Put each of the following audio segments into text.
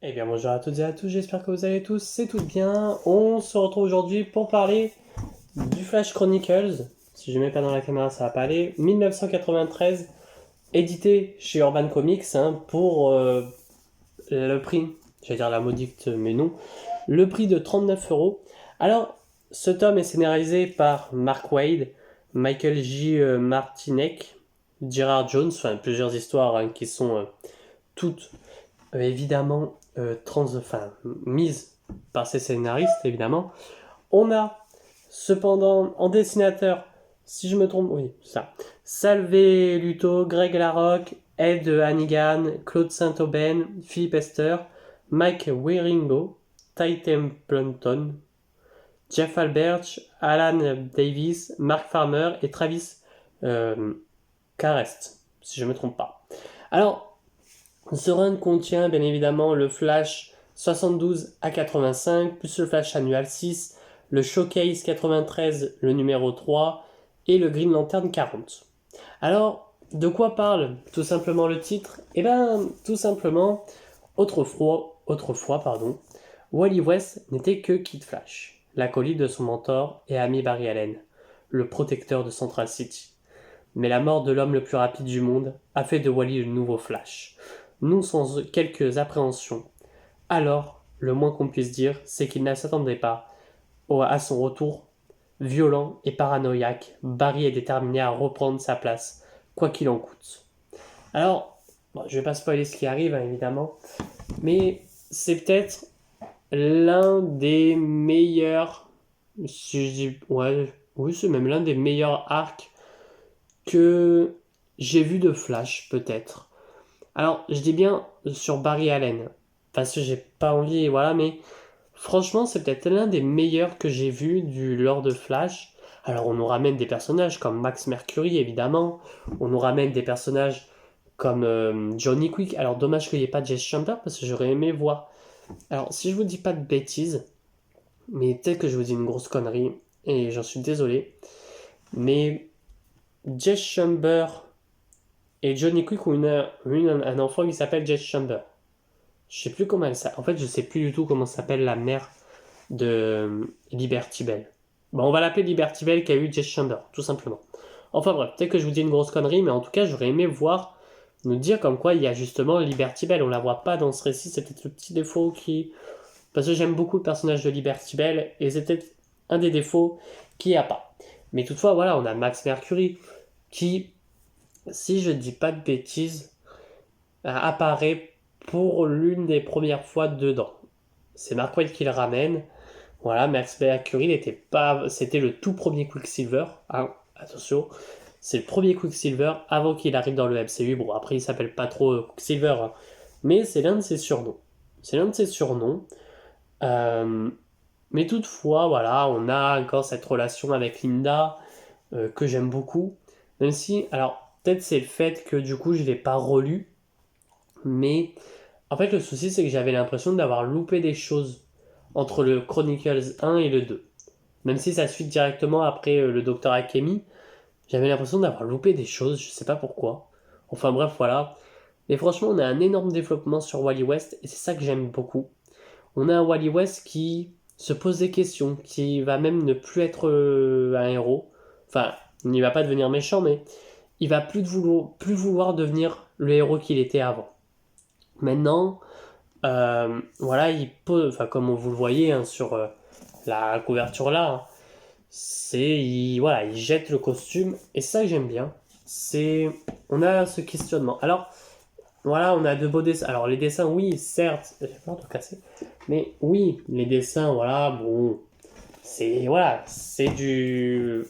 Eh bien bonjour à toutes et à tous, j'espère que vous allez tous, c'est tout bien. On se retrouve aujourd'hui pour parler du Flash Chronicles. Si je ne mets pas dans la caméra, ça va pas aller. 1993, édité chez Urban Comics pour le prix, j'allais dire la maudite, mais non, le prix de 39 euros. Alors, ce tome est scénarisé par Mark Waid, Michael J. Martinek, Gerard Jones, enfin plusieurs histoires qui sont toutes évidemment mise par ses scénaristes, évidemment. On a cependant en dessinateur, si je me trompe, oui, ça, Salvé Luto, Greg Larocque, Ed Hannigan, Claude Saint-Aubin, Philippe Esther, Mike Wieringo, Ty Templeton, Jeff Alberch, Alan Davis, Mark Farmer et Travis euh, Carest, si je ne me trompe pas. Alors, ce run contient bien évidemment le Flash 72 à 85, plus le Flash annual 6, le Showcase 93, le numéro 3, et le Green Lantern 40. Alors, de quoi parle tout simplement le titre? Eh bien, tout simplement, autrefois, Wally West n'était que Kid Flash, l'acolyte de son mentor et ami Barry Allen, le protecteur de Central City. Mais la mort de l'homme le plus rapide du monde a fait de Wally le nouveau Flash, non sans quelques appréhensions. Alors, le moins qu'on puisse dire, c'est qu'il ne s'attendait pas à son retour. Violent et paranoïaque, Barry est déterminé à reprendre sa place, quoi qu'il en coûte. Alors, bon, je vais pas spoiler ce qui arrive, évidemment, mais c'est peut-être l'un des meilleurs, si je dis, ouais, oui, c'est même l'un des meilleurs arcs que j'ai vu de Flash, peut-être. Alors, je dis bien sur Barry Allen, parce que j'ai pas envie, voilà, mais franchement, c'est peut-être l'un des meilleurs que j'ai vu du lore de Flash. Alors, on nous ramène des personnages comme Max Mercury, évidemment. On nous ramène des personnages comme Johnny Quick. Alors, dommage qu'il n'y ait pas Jess Chamber, parce que j'aurais aimé voir. Alors, si je vous dis pas de bêtises, mais peut-être que je vous dis une grosse connerie, et j'en suis désolé, mais Jess Chamber et Johnny Quick ont un enfant qui s'appelle Jess Chamber. Je sais plus comment elle s'appelle. En fait, je sais plus du tout comment s'appelle la mère de Liberty Bell. Bon, on va l'appeler Liberty Bell qui a eu Jess Chamber, tout simplement. Enfin bref, peut-être que je vous dis une grosse connerie, mais en tout cas, j'aurais aimé voir nous dire comme quoi il y a justement Liberty Bell. On la voit pas dans ce récit, c'est peut-être le petit défaut qui. Parce que j'aime beaucoup le personnage de Liberty Bell, et c'est peut-être un des défauts qu'il n'y a pas. Mais toutefois, voilà, on a Max Mercury qui, si je dis pas de bêtises, apparaît pour l'une des premières fois dedans. C'est Mark Waid qui le ramène. Voilà, Max Mercury n'était pas, c'était le tout premier Quicksilver. Hein, attention, c'est le premier Quicksilver avant qu'il arrive dans le MCU. Bon, après il s'appelle pas trop Quicksilver, hein, mais c'est l'un de ses surnoms. C'est l'un de ses surnoms. Euh, mais toutefois, voilà, on a encore cette relation avec Linda que j'aime beaucoup. Même si, alors peut-être c'est le fait que du coup je l'ai pas relu, mais en fait, le souci, c'est que j'avais l'impression d'avoir loupé des choses entre le Chronicles 1 et le 2. Même si ça suit directement après le Docteur Akemi, j'avais l'impression d'avoir loupé des choses, je sais pas pourquoi. Enfin bref, voilà. Mais franchement, on a un énorme développement sur Wally West, et c'est ça que j'aime beaucoup. On a un Wally West qui se pose des questions, qui va même ne plus être un héros. Enfin, il ne va pas devenir méchant, mais il va plus vouloir devenir le héros qu'il était avant. Maintenant, voilà, il pose, enfin comme vous le voyez sur la couverture là, voilà, il jette le costume et ça que j'aime bien. C'est, on a ce questionnement. Alors voilà, on a de beaux dessins. Alors les dessins, oui, certes, j'ai peur de casser, mais oui, les dessins, voilà, bon, c'est du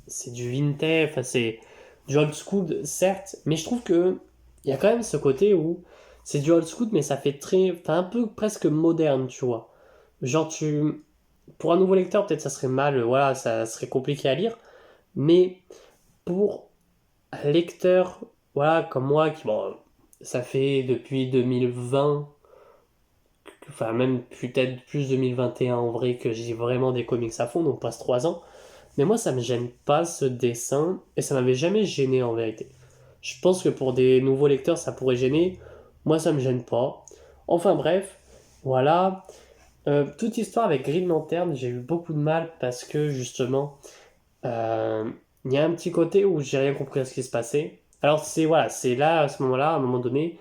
vintage, enfin c'est du old school, certes, mais je trouve que il y a quand même ce côté où c'est du old school, mais ça fait très, enfin un peu presque moderne, tu vois. Genre pour un nouveau lecteur, peut-être ça serait mal, voilà, ça serait compliqué à lire, mais pour un lecteur, voilà, comme moi, qui, bon, ça fait depuis 2020, enfin même peut-être plus 2021 en vrai, que j'ai vraiment des comics à fond, donc passe 3 ans. Mais moi, ça me gêne pas ce dessin, et ça m'avait jamais gêné en vérité. Je pense que pour des nouveaux lecteurs, ça pourrait gêner. Moi, ça me gêne pas. Enfin bref, voilà. Toute histoire avec Green Lantern, j'ai eu beaucoup de mal parce que justement, euh, il y a un petit côté où j'ai rien compris à ce qui se passait. Alors c'est voilà, c'est là, à ce moment-là, à un moment donné,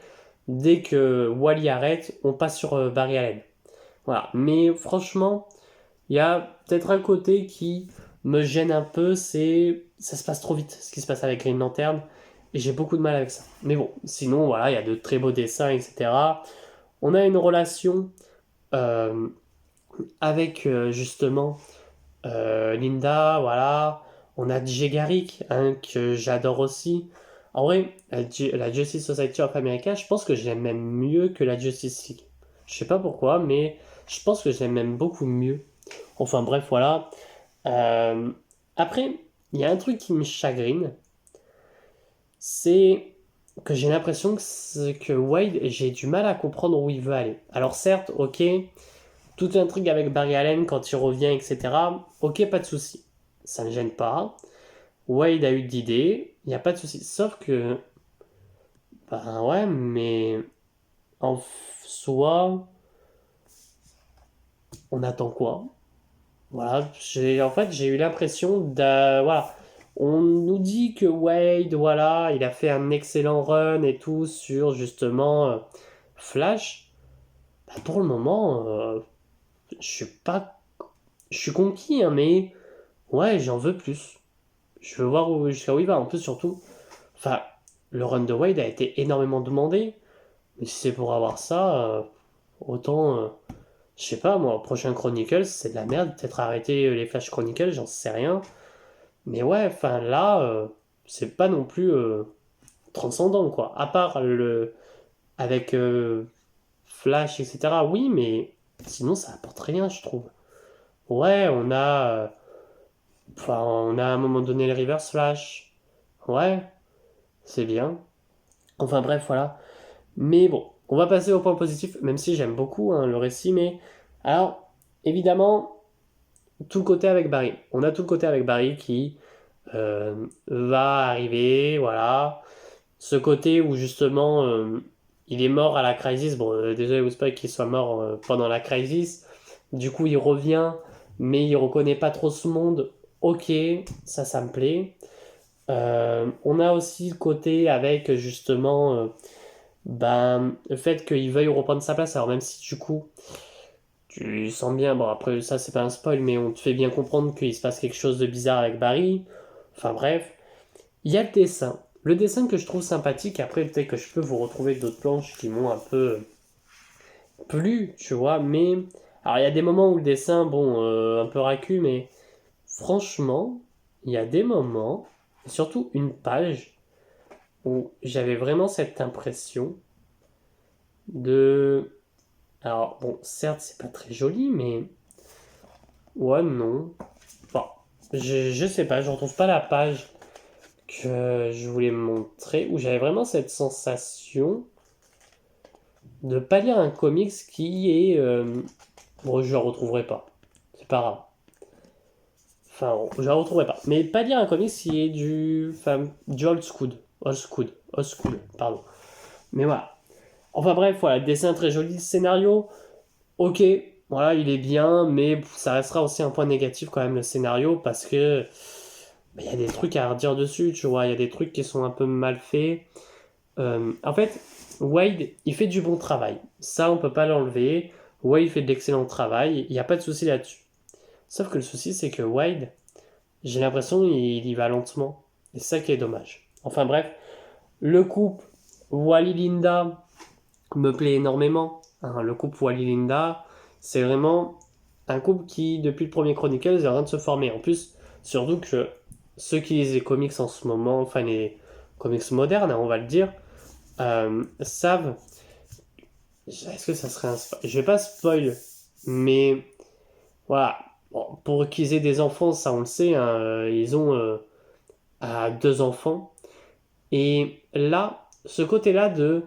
dès que Wally arrête, on passe sur Barry Allen. Voilà. Mais franchement, il y a peut-être un côté qui me gêne un peu, c'est ça se passe trop vite, ce qui se passe avec Green Lantern, et j'ai beaucoup de mal avec ça. Mais bon, sinon, voilà, il y a de très beaux dessins, etc. On a une relation euh, avec justement Linda, voilà. On a Jay Garrick, hein, que j'adore aussi. En vrai, la Justice Society of America, je pense que je l'aime même mieux que la Justice League. Je sais pas pourquoi, mais je pense que je l'aime même beaucoup mieux. Enfin bref, voilà. Euh, Après, il y a un truc qui me chagrine, c'est que j'ai l'impression que Wade, j'ai du mal à comprendre où il veut aller. Alors certes, ok, tout un truc avec Barry Allen quand il revient, etc. Ok, pas de souci. Ça ne gêne pas. Wade a eu d'idées, il n'y a pas de souci. Sauf que, ben ouais, mais en soi, on attend quoi? Voilà, en fait, j'ai eu l'impression voilà. On nous dit que Wade, voilà, il a fait un excellent run et tout sur justement Flash. Bah, pour le moment, je suis pas, je suis conquis, hein, mais ouais, j'en veux plus. Je veux voir jusqu'à où il va. En plus, surtout, enfin, le run de Wade a été énormément demandé. Mais si c'est pour avoir ça, autant, je sais pas, moi, prochain Chronicles, c'est de la merde. Peut-être arrêter les Flash Chronicles, j'en sais rien. Mais ouais, enfin là, c'est pas non plus transcendant, quoi. À part avec Flash, etc. Oui, mais sinon, ça apporte rien, je trouve. Ouais, on a à un moment donné le Reverse Flash. Ouais, c'est bien. Enfin bref, voilà. Mais bon, on va passer au point positif, même si j'aime beaucoup hein, le récit. Mais alors, évidemment, tout le côté avec Barry. On a tout le côté avec Barry qui va arriver, voilà. Ce côté où justement il est mort à la Crisis. Bon, désolé vous spoil qu'il soit mort pendant la Crisis. Du coup, il revient, mais il reconnaît pas trop ce monde. Ok, ça me plaît. On a aussi le côté avec justement le fait qu'il veuille reprendre sa place. Alors même si du coup tu sens bien, bon après ça c'est pas un spoil, mais on te fait bien comprendre qu'il se passe quelque chose de bizarre avec Barry. Enfin bref, il y a le dessin. Le dessin que je trouve sympathique, après peut-être que je peux vous retrouver d'autres planches qui m'ont un peu plu, tu vois, mais... Alors il y a des moments où le dessin, bon, un peu racu, mais franchement, il y a des moments, et surtout une page, où j'avais vraiment cette impression de... Alors bon, certes c'est pas très joli, mais... Ouais, non. Bon, je sais pas, je retrouve pas la page que je voulais montrer, où j'avais vraiment cette sensation de pas lire un comics qui est... Bon, je le retrouverai pas. C'est pas grave. Enfin, bon, je la retrouverai pas. Mais pas lire un comics qui est du old school. Old school, pardon. Mais voilà. Enfin bref, voilà, dessin très joli, scénario, ok, voilà, il est bien, mais ça restera aussi un point négatif quand même le scénario parce que il y a des trucs à redire dessus, tu vois, il y a des trucs qui sont un peu mal faits. En fait, Wade, il fait du bon travail. Ça, on peut pas l'enlever. Wade fait de l'excellent travail, il n'y a pas de souci là-dessus. Sauf que le souci, c'est que Wade, j'ai l'impression il y va lentement. Et c'est ça qui est dommage. Enfin bref, le couple Wally-Linda me plaît énormément. Hein, le couple Wally-Linda, c'est vraiment un couple qui, depuis le premier Chronicles, est en train de se former. En plus, surtout que ceux qui lisent les comics en ce moment, enfin les comics modernes, hein, on va le dire, savent. Est-ce que ça serait un spoil? Je vais pas spoil, mais voilà. Bon, pour qu'ils aient des enfants, ça on le sait, hein, ils ont deux enfants. Et là, ce côté-là de,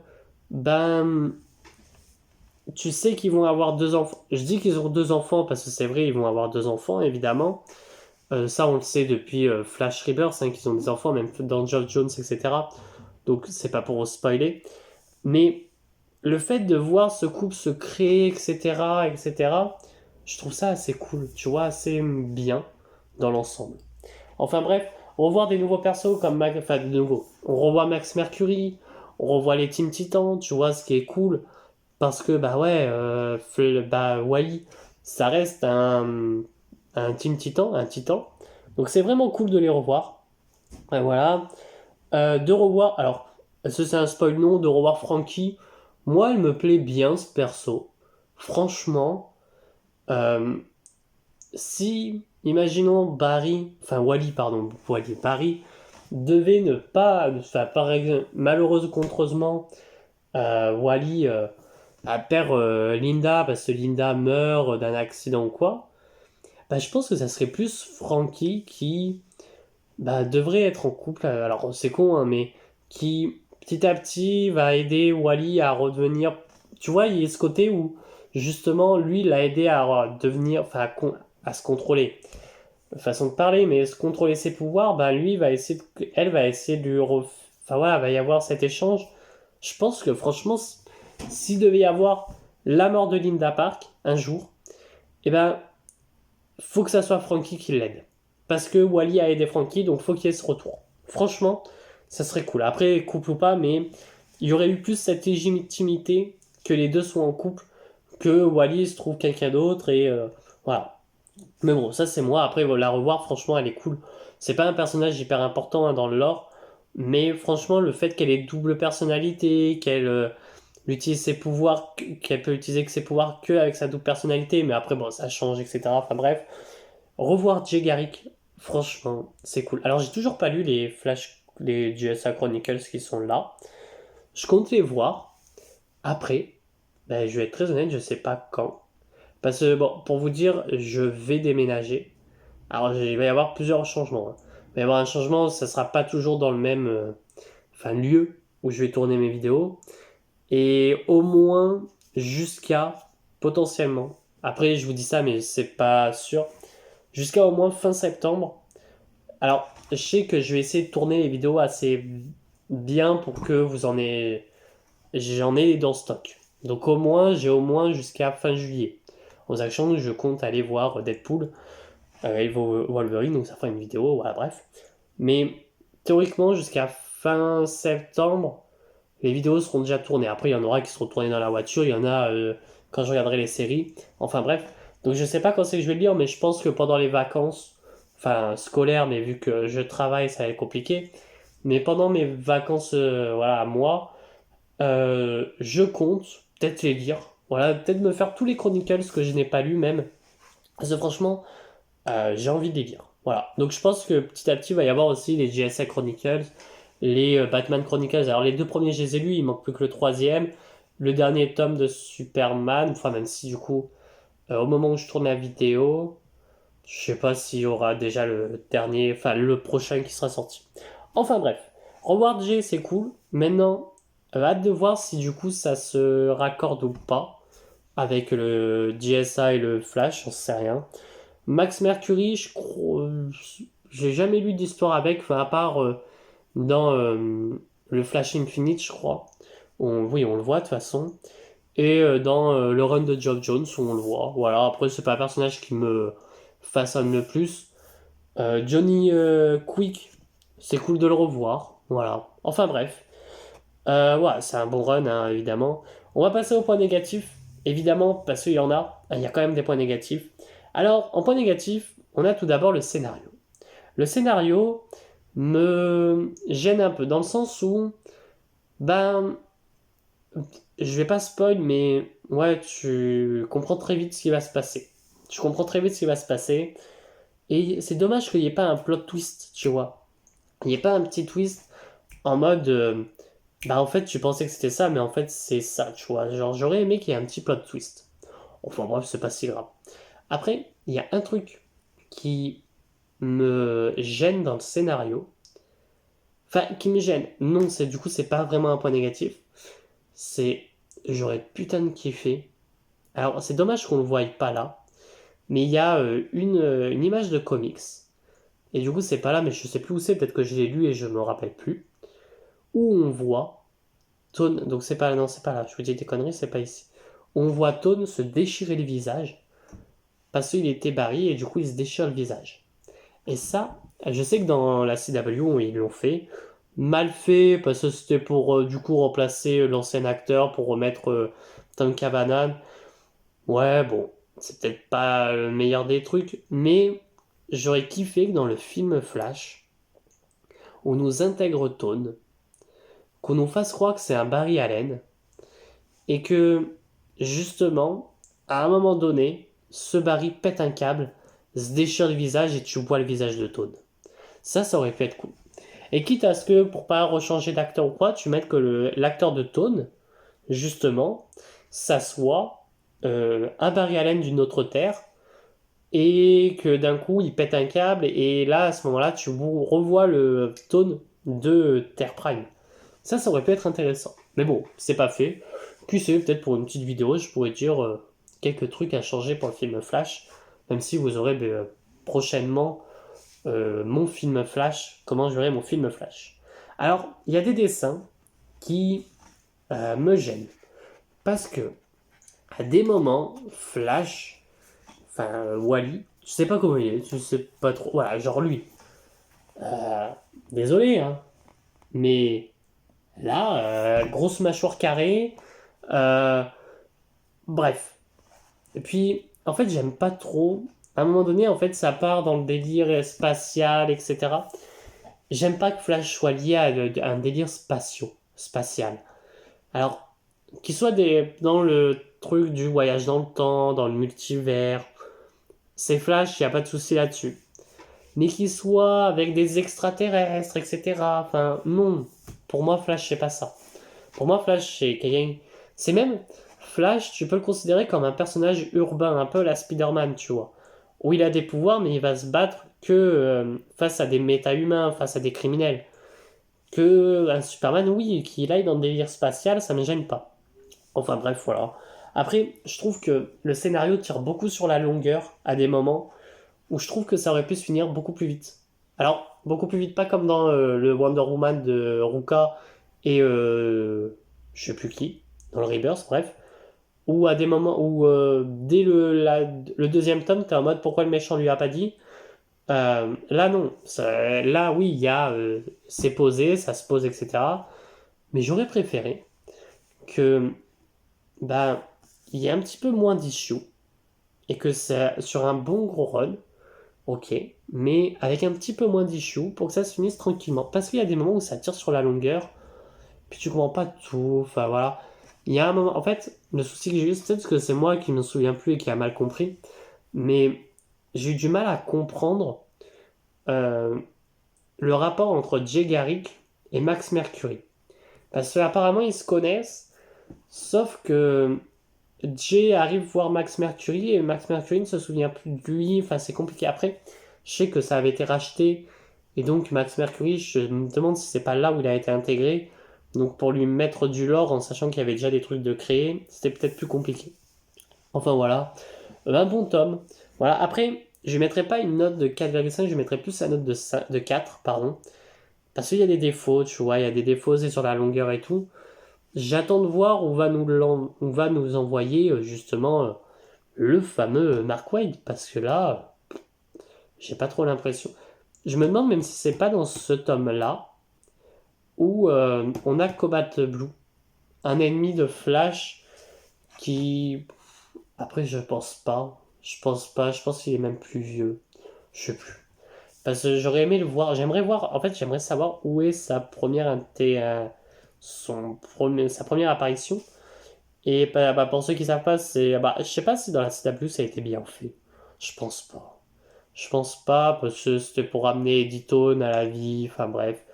ben, tu sais qu'ils vont avoir deux enfants. Je dis qu'ils ont deux enfants parce que c'est vrai, ils vont avoir deux enfants, évidemment. Ça, on le sait depuis Flash Rebirth, hein, qu'ils ont des enfants, même dans Geoff Jones, etc. Donc, c'est pas pour spoiler. Mais le fait de voir ce couple se créer, etc., etc., je trouve ça assez cool, tu vois, assez bien dans l'ensemble. Enfin bref, on revoit des nouveaux persos comme enfin de nouveaux. On revoit Max Mercury, on revoit les Team Titans, tu vois, ce qui est cool. Parce que, bah ouais, bah Wally, ça reste un Team Titan, un Titan. Donc c'est vraiment cool de les revoir. Et voilà. De revoir, alors, est-ce que c'est un spoil non, de revoir Frankie. Moi, elle me plaît bien ce perso. Franchement, euh, si, imaginons Barry, enfin Wally, pardon, Wally, Barry, devait ne pas, enfin, par exemple, malheureusement, Wally perd Linda parce que Linda meurt d'un accident ou quoi, bah, je pense que ça serait plus Frankie qui bah, devrait être en couple. Alors c'est con, hein, mais qui petit à petit va aider Wally à redevenir. Tu vois, il y a ce côté où justement lui l'a aidé à devenir, enfin à se contrôler. Façon de parler, mais se contrôler ses pouvoirs, bah lui va essayer, elle va essayer de enfin voilà, va y avoir cet échange. Je pense que franchement, s'il devait y avoir la mort de Linda Park un jour, eh ben faut que ça soit Frankie qui l'aide. Parce que Wally a aidé Frankie, donc faut qu'il y ait ce retour. Franchement, ça serait cool. Après, couple ou pas, mais il y aurait eu plus cette légitimité que les deux soient en couple, que Wally se trouve quelqu'un d'autre, et voilà. Mais bon, ça c'est moi. Après, la revoir, franchement, elle est cool. C'est pas un personnage hyper important hein, dans le lore, mais franchement, le fait qu'elle ait double personnalité, qu'elle utilise ses pouvoirs, qu'elle peut utiliser que ses pouvoirs que avec sa double personnalité, mais après, bon, ça change, etc. Enfin bref, revoir Jay Garrick, franchement, c'est cool. Alors, j'ai toujours pas lu les Flash, les GSA Chronicles qui sont là. Je compte les voir. Après, ben, je vais être très honnête, je sais pas quand. Parce que, bon, pour vous dire, je vais déménager. Alors, il va y avoir plusieurs changements, hein. Il va y avoir un changement, ça sera pas toujours dans le même enfin, lieu où je vais tourner mes vidéos. Et au moins jusqu'à, potentiellement, après je vous dis ça, mais c'est pas sûr, jusqu'à au moins fin septembre. Alors, je sais que je vais essayer de tourner les vidéos assez bien pour que j'en ai dans stock. Donc au moins, j'ai au moins jusqu'à fin juillet. En sachant que je compte aller voir Deadpool et Wolverine, donc ça fera une vidéo, voilà, bref. Mais théoriquement, jusqu'à fin septembre, les vidéos seront déjà tournées. Après, il y en aura qui seront tournées dans la voiture, il y en a quand je regarderai les séries. Enfin bref. Donc je sais pas quand c'est que je vais le lire, mais je pense que pendant les vacances, enfin scolaires, mais vu que je travaille, ça va être compliqué. Mais pendant mes vacances, voilà, à moi, je compte peut-être les lire. Voilà, peut-être me faire tous les Chronicles que je n'ai pas lus même. Parce que franchement, j'ai envie de les lire. Voilà. Donc je pense que petit à petit, il va y avoir aussi les GSA Chronicles, les Batman Chronicles. Alors les deux premiers, je les ai lus, il manque plus que le troisième. Le dernier tome de Superman, enfin même si du coup, au moment où je tourne la vidéo, je sais pas s'il y aura déjà le dernier, enfin le prochain qui sera sorti. Enfin bref, revoir G c'est cool. Maintenant, hâte de voir si du coup ça se raccorde ou pas avec le GSA et le Flash, j'en sais rien. Max Mercury, je crois, j'ai jamais lu d'histoire avec, enfin à part dans le Flash Infinite, je crois. Oui, on le voit de toute façon. Et dans le run de Geoff Jones, on le voit. Voilà, après, c'est pas un personnage qui me façonne le plus. Johnny Quick, c'est cool de le revoir. Voilà. Enfin bref. Voilà, c'est un bon run, hein, évidemment. On va passer au point négatif. Évidemment, parce qu'il y en a. Il y a quand même des points négatifs. Alors, en point négatif, on a tout d'abord le scénario. Le scénario me gêne un peu dans le sens où, ben, je vais pas spoil, mais ouais, tu comprends très vite ce qui va se passer. Tu comprends très vite ce qui va se passer. Et c'est dommage qu'il n'y ait pas un plot twist, tu vois. Il n'y ait pas un petit twist en mode, bah en fait, tu pensais que c'était ça, mais en fait, c'est ça, tu vois. Genre, j'aurais aimé qu'il y ait un petit plot twist. Enfin bref, c'est pas si grave. Après, il y a un truc qui me gêne dans le scénario. Enfin, qui me gêne. Non, c'est du coup, c'est pas vraiment un point négatif. C'est, j'aurais putain de kiffé. Alors, c'est dommage qu'on le voie pas là. Mais il y a une image de comics. Et du coup, c'est pas là, mais je sais plus où c'est. Peut-être que je l'ai lu et je me rappelle plus. Où on voit. Tone, donc c'est pas, non, c'est pas là, je vous dis des conneries, c'est pas ici. On voit Tone se déchirer le visage, parce qu'il était Barry, et du coup il se déchire le visage. Et ça, je sais que dans la CW, ils l'ont fait. Mal fait, parce que c'était pour du coup remplacer l'ancien acteur, pour remettre Tom Cavanagh. Ouais, bon, c'est peut-être pas le meilleur des trucs, mais j'aurais kiffé que dans le film Flash, on nous intègre Tone, qu'on nous fasse croire que c'est un Barry Allen, et que, justement, à un moment donné, ce Barry pète un câble, se déchire le visage et tu vois le visage de Tone. Ça aurait pu être cool. Et quitte à ce que, pour pas rechanger d'acteur ou quoi, tu mettes que l'acteur de Tone, justement, ça soit un Barry Allen d'une autre terre, et que d'un coup, il pète un câble, et là, à ce moment-là, tu revois le Tone de Terre Prime. Ça aurait pu être intéressant. Mais bon, c'est pas fait. Puis c'est peut-être pour une petite vidéo, je pourrais dire quelques trucs à changer pour le film Flash, même si vous aurez prochainement mon film Flash, comment je verrai mon film Flash. Alors, il y a des dessins qui me gênent. Parce que, à des moments, Flash, enfin Wally, je sais pas comment il est, je sais pas trop, voilà, genre lui. Euh, Désolé, hein, mais là, grosse mâchoire carrée, euh, bref. Et puis, en fait, j'aime pas trop. À un moment donné, en fait, ça part dans le délire spatial, etc. J'aime pas que Flash soit lié à un délire spatial. Alors, qu'il soit dans le truc du voyage dans le temps, dans le multivers, c'est Flash, il a pas de souci là-dessus. Mais qu'il soit avec des extraterrestres, etc. Enfin, non. Pour moi, Flash, c'est pas ça. Pour moi, Flash, c'est quelqu'un. C'est même. Flash, tu peux le considérer comme un personnage urbain, un peu la Spider-Man, tu vois. Où il a des pouvoirs, mais il va se battre que face à des méta-humains, face à des criminels. Que un Superman, oui, qu'il aille dans le délire spatial, ça me gêne pas. Enfin bref, voilà. Après, je trouve que le scénario tire beaucoup sur la longueur à des moments où je trouve que ça aurait pu se finir beaucoup plus vite. Alors, beaucoup plus vite, pas comme dans le Wonder Woman de Ruka et je sais plus qui, dans le Rebirth, bref, où à des moments où dès le deuxième tome, t'es en mode pourquoi le méchant lui a pas dit. Là non, là oui, il y a c'est posé, ça se pose, etc. Mais j'aurais préféré que bah il y ait un petit peu moins d'issues et que ça sur un bon gros run. Ok, mais avec un petit peu moins d'issues pour que ça se finisse tranquillement. Parce qu'il y a des moments où ça tire sur la longueur, puis tu comprends pas tout, enfin voilà. Il y a un moment, en fait, le souci que j'ai eu, c'est peut-être que c'est moi qui me souviens plus et qui a mal compris, mais j'ai eu du mal à comprendre euh, le rapport entre Jay Garrick et Max Mercury. Parce qu'apparemment ils se connaissent, sauf que Jay arrive voir Max Mercury et Max Mercury ne se souvient plus de lui, enfin c'est compliqué. Après, je sais que ça avait été racheté et donc Max Mercury, je me demande si c'est pas là où il a été intégré. Donc pour lui mettre du lore en sachant qu'il y avait déjà des trucs de créer, c'était peut-être plus compliqué. Enfin voilà, un bon tome. Voilà, après, je ne mettrai pas une note de 4,5, je mettrai plus la note de 4, pardon. Parce qu'il y a des défauts, tu vois, il y a des défauts, c'est sur la longueur et tout. J'attends de voir où va nous envoyer justement le fameux Mark Wade, parce que là, j'ai pas trop l'impression. Je me demande même si c'est pas dans ce tome-là où on a Combat Blue, un ennemi de Flash qui... Après, je pense pas. Je pense qu'il est même plus vieux. Je sais plus. Parce que j'aurais aimé le voir. J'aimerais voir. En fait, j'aimerais savoir où est sa sa première apparition. Et bah, pour ceux qui savent pas, c'est. Bah, je sais pas si dans la CW ça a été bien fait. Je pense pas. Je pense pas, parce que c'était pour ramener Editone à la vie. Enfin bref.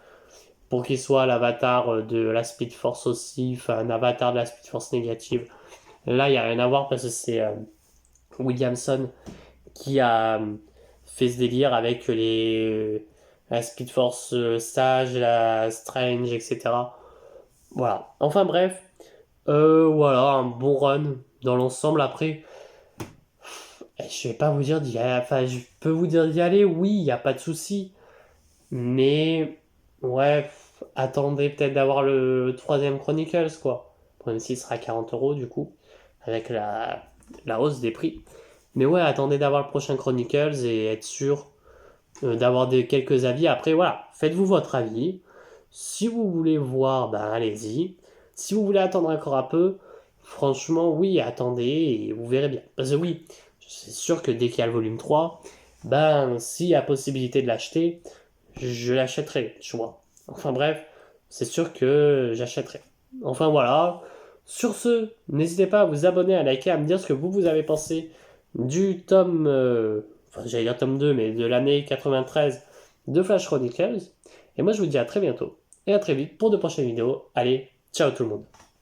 Pour qu'il soit l'avatar de la Speed Force aussi. Enfin, un avatar de la Speed Force négative. Là, il n'y a rien à voir parce que c'est Williamson qui a fait ce délire avec la Speed Force Sage, la Strange, etc. Voilà. Enfin bref, voilà, un bon run dans l'ensemble. Après, je vais pas vous dire d'y aller. Enfin, je peux vous dire d'y aller, oui, il n'y a pas de souci. Mais, ouais, attendez peut-être d'avoir le troisième Chronicles, quoi. Même s'il sera 40 € du coup, avec la hausse des prix. Mais ouais, attendez d'avoir le prochain Chronicles et être sûr d'avoir quelques avis. Après, voilà, faites-vous votre avis. Si vous voulez voir, ben allez-y. Si vous voulez attendre encore un peu, franchement, oui, attendez et vous verrez bien. Parce que oui, c'est sûr que dès qu'il y a le volume 3, ben s'il y a possibilité de l'acheter, je l'achèterai, tu vois. Enfin bref, c'est sûr que j'achèterai. Enfin voilà. Sur ce, n'hésitez pas à vous abonner, à liker, à me dire ce que vous avez pensé du tome, enfin j'allais dire tome 2, mais de l'année 93 de Flash Chronicles. Et moi je vous dis à très bientôt et à très vite pour de prochaines vidéos. Allez, ciao tout le monde.